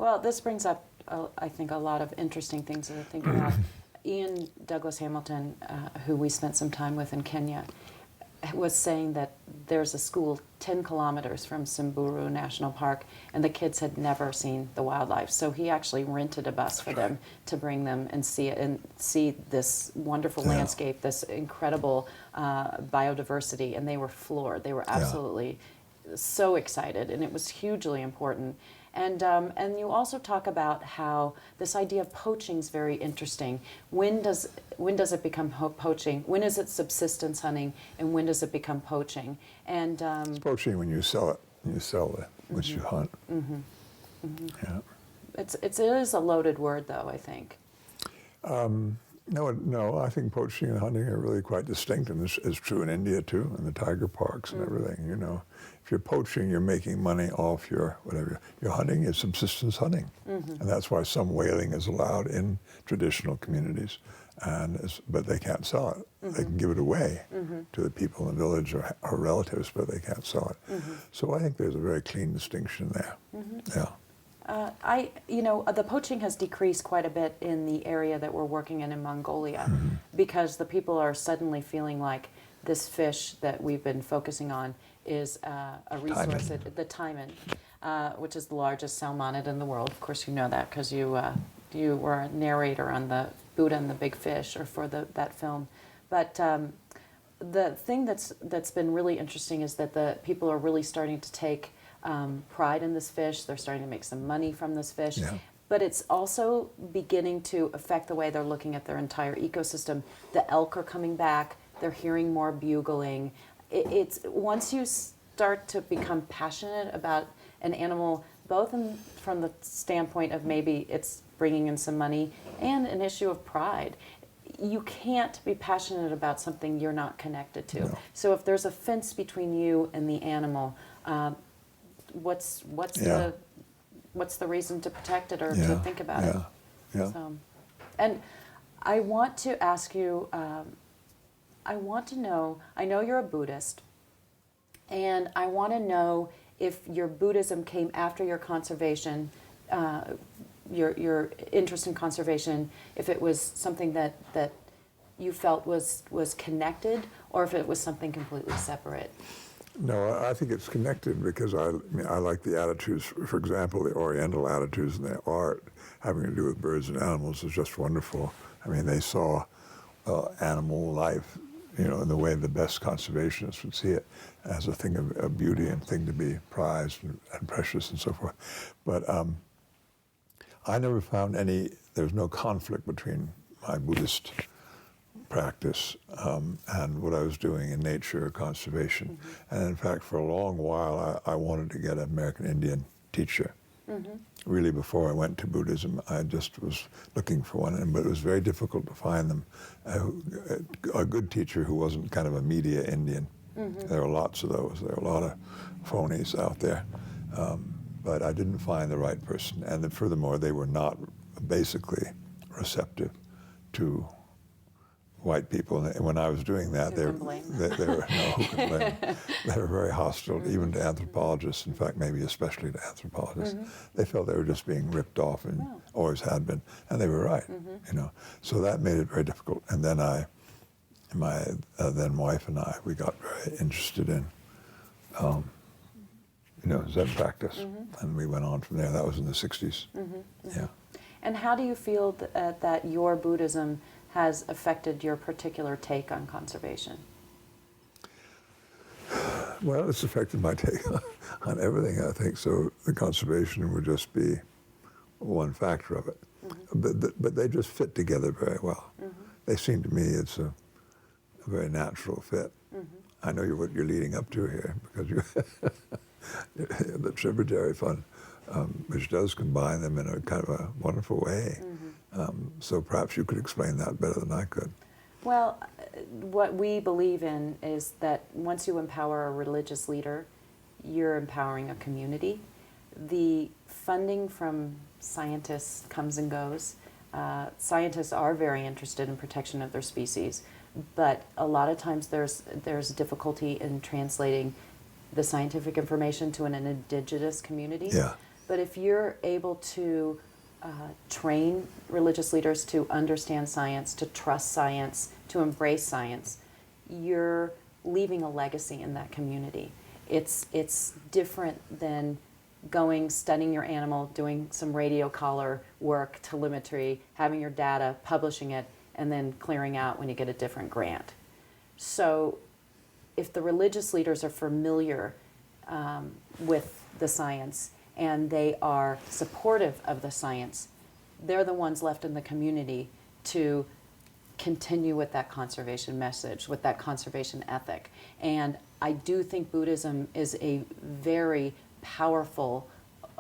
Well, this brings up, I think, a lot of interesting things to think about. Ian Douglas Hamilton, who we spent some time with in Kenya, was saying that there's a school 10 kilometers from Samburu National Park, and the kids had never seen the wildlife. So he actually rented a bus for them to bring them and see it, and see this wonderful landscape, this incredible biodiversity, and they were floored. They were absolutely so excited, and it was hugely important. And you also talk about how this idea of poaching is very interesting. When does it become poaching? When is it subsistence hunting, and when does it become poaching? And it's poaching when you sell it. You sell it once you hunt. Yeah. It is a loaded word, though, I think. No. I think poaching and hunting are really quite distinct, and this is true in India too, in the tiger parks and everything. You know, if you're poaching, you're making money off your whatever. Your hunting is subsistence hunting, and that's why some whaling is allowed in traditional communities, but they can't sell it. They can give it away to the people in the village or relatives, but they can't sell it. So I think there's a very clean distinction there. Yeah. The poaching has decreased quite a bit in the area that we're working in Mongolia, because the people are suddenly feeling like this fish that we've been focusing on is a resource, the taimen, which is the largest salmonid in the world. Of course, you know that because you were a narrator on the Buddha and the Big Fish, or for that film. But the thing that's been really interesting is that the people are really starting to take pride in this fish. They're starting to make some money from this fish. Yeah. But it's also beginning to affect the way they're looking at their entire ecosystem. The elk are coming back. They're hearing more bugling. It's once you start to become passionate about an animal, both from the standpoint of maybe it's bringing in some money and an issue of pride, you can't be passionate about something you're not connected to. No. So if there's a fence between you and the animal, what's the reason to protect it or to think about it? Yeah. So, and I want to ask you, I want to know, I know you're a Buddhist, and I want to know if your Buddhism came after your conservation, your interest in conservation, if it was something that you felt was connected, or if it was something completely separate. No, I think it's connected because I like the attitudes. For example, the Oriental attitudes in their art having to do with birds and animals is just wonderful. I mean, they saw animal life, in the way the best conservationists would see it, as a thing of beauty and thing to be prized and precious and so forth. But I never found there's no conflict between my Buddhist practice and what I was doing in nature conservation. And in fact, for a long while, I wanted to get an American Indian teacher. Really, before I went to Buddhism, I just was looking for one, but it was very difficult to find them. A good teacher who wasn't kind of a media Indian. There are lots of those. There are a lot of phonies out there. But I didn't find the right person. And then furthermore, they were not basically receptive to white people. And when I was doing that, they were who can blame? They were very hostile, even to anthropologists. In fact, maybe especially to anthropologists. They felt they were just being ripped off, and always had been, and they were right. So that made it very difficult. And then my then wife and I, we got very interested in Zen practice, and we went on from there. That was in the 60s. Yeah. And how do you feel that your Buddhism has affected your particular take on conservation? Well, it's affected my take on everything, I think. So the conservation would just be one factor of it. But they just fit together very well. They seem to me it's a very natural fit. I know what you're leading up to here, because the tributary fund, which does combine them in a kind of a wonderful way. So perhaps you could explain that better than I could. Well, what we believe in is that once you empower a religious leader, you're empowering a community. The funding from scientists comes and goes. Scientists are very interested in protection of their species, but a lot of times there's difficulty in translating the scientific information to an indigenous community. Yeah. But if you're able to train religious leaders to understand science, to trust science, to embrace science, you're leaving a legacy in that community. It's different than going, studying your animal, doing some radio collar work, telemetry, having your data, publishing it, and then clearing out when you get a different grant. So if the religious leaders are familiar with the science and they are supportive of the science, they're the ones left in the community to continue with that conservation message, with that conservation ethic. And I do think Buddhism is a very powerful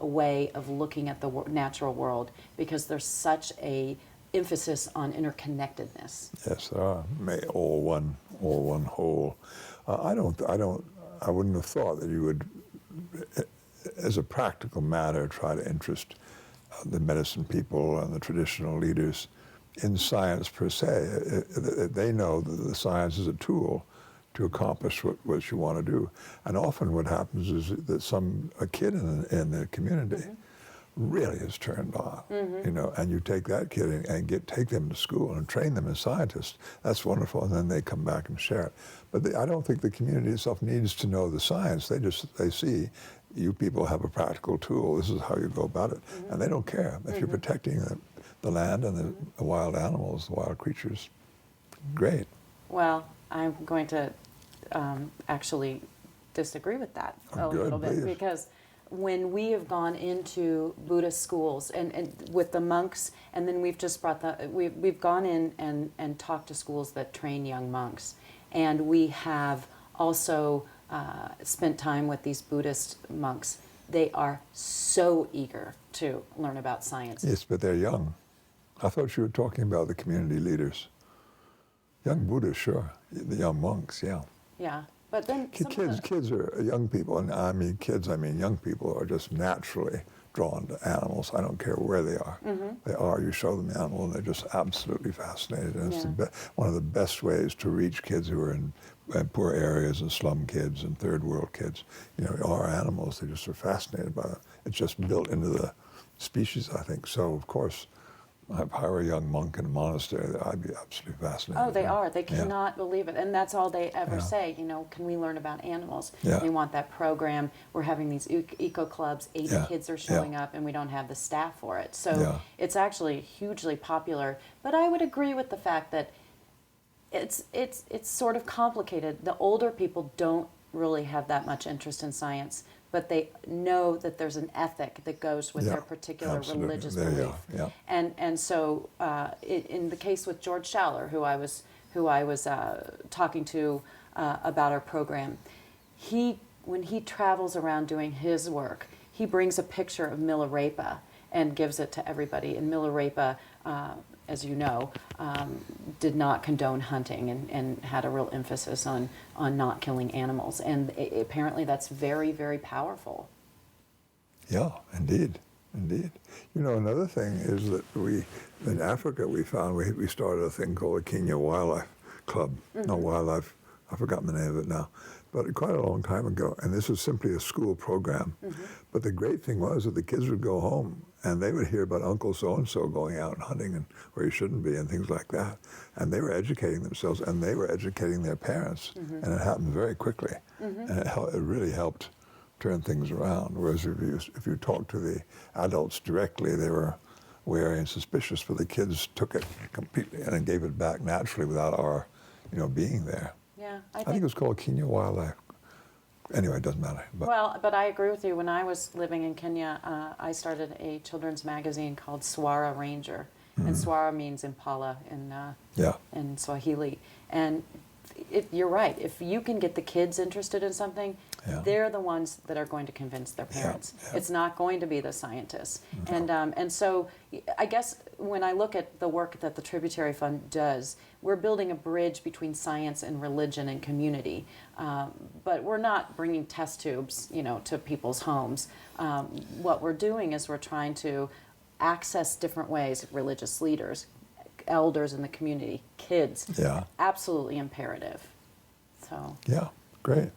way of looking at the natural world, because there's such a emphasis on interconnectedness. Yes, there are. All one whole. I wouldn't have thought that you would, as a practical matter, try to interest the medicine people and the traditional leaders in science per se. They know that the science is a tool to accomplish what you want to do. And often what happens is that a kid in the community really is turned on, and you take that kid and take them to school and train them as scientists. That's wonderful, and then they come back and share it. But I don't think the community itself needs to know the science. They see you people have a practical tool. This is how you go about it, and they don't care if you're protecting the land and the wild animals, the wild creatures. Great. Well, I'm going to actually disagree with that a little bit, please. Because when we have gone into Buddhist schools and with the monks, and then we've just we've gone in and talked to schools that train young monks, and we have also spent time with these Buddhist monks. They are so eager to learn about science. Yes, but they're young. I thought you were talking about the community leaders. Young Buddhists, sure. The young monks, yeah. Yeah, but then Kids are young people, and I mean young people are just naturally drawn to animals. I don't care where they are. They are. You show them the animal, and they're just absolutely fascinated. And it's one of the best ways to reach kids who are in poor areas, and slum kids and third world kids. Are animals. They just are fascinated by it. It's just built into the species, I think. So, of course, if I were a young monk in a monastery, I'd be absolutely fascinated. Oh, they are. They cannot believe it. And that's all they ever say, can we learn about animals? Yeah. They want that program. We're having these eco clubs. 80 kids are showing up, and we don't have the staff for it. So it's actually hugely popular. But I would agree with the fact that it's sort of complicated. The older people don't really have that much interest in science, but they know that there's an ethic that goes with their particular religious belief. And so in the case with George Schaller, who I was talking to about our program, when he travels around doing his work, he brings a picture of Milarepa and gives it to everybody. And Milarepa, as you know, did not condone hunting and had a real emphasis on not killing animals. And apparently that's very, very powerful. Yeah, indeed. Another thing is that in Africa, we found we started a thing called the Kenya Wildlife Club. No, Wildlife, I've forgotten the name of it now, but quite a long time ago. And this was simply a school program. But the great thing was that the kids would go home and they would hear about Uncle so-and-so going out and hunting and where he shouldn't be and things like that. And they were educating themselves, and they were educating their parents. And it happened very quickly. And it really helped turn things around. Whereas if you talk to the adults directly, they were wary and suspicious, but the kids took it completely and then gave it back naturally without our being there. Yeah, I think it was called Kenya Wildlife. Anyway, it doesn't matter. But I agree with you. When I was living in Kenya, I started a children's magazine called Swara Ranger. And Swara means impala in Swahili. And you're right. If you can get the kids interested in something, they're the ones that are going to convince their parents. It's not going to be the scientists. And so I guess when I look at the work that the Tributary Fund does, we're building a bridge between science and religion and community. But we're not bringing test tubes, to people's homes. What we're doing is we're trying to access different ways, religious leaders, elders in the community, kids. Absolutely imperative. So. Yeah, great.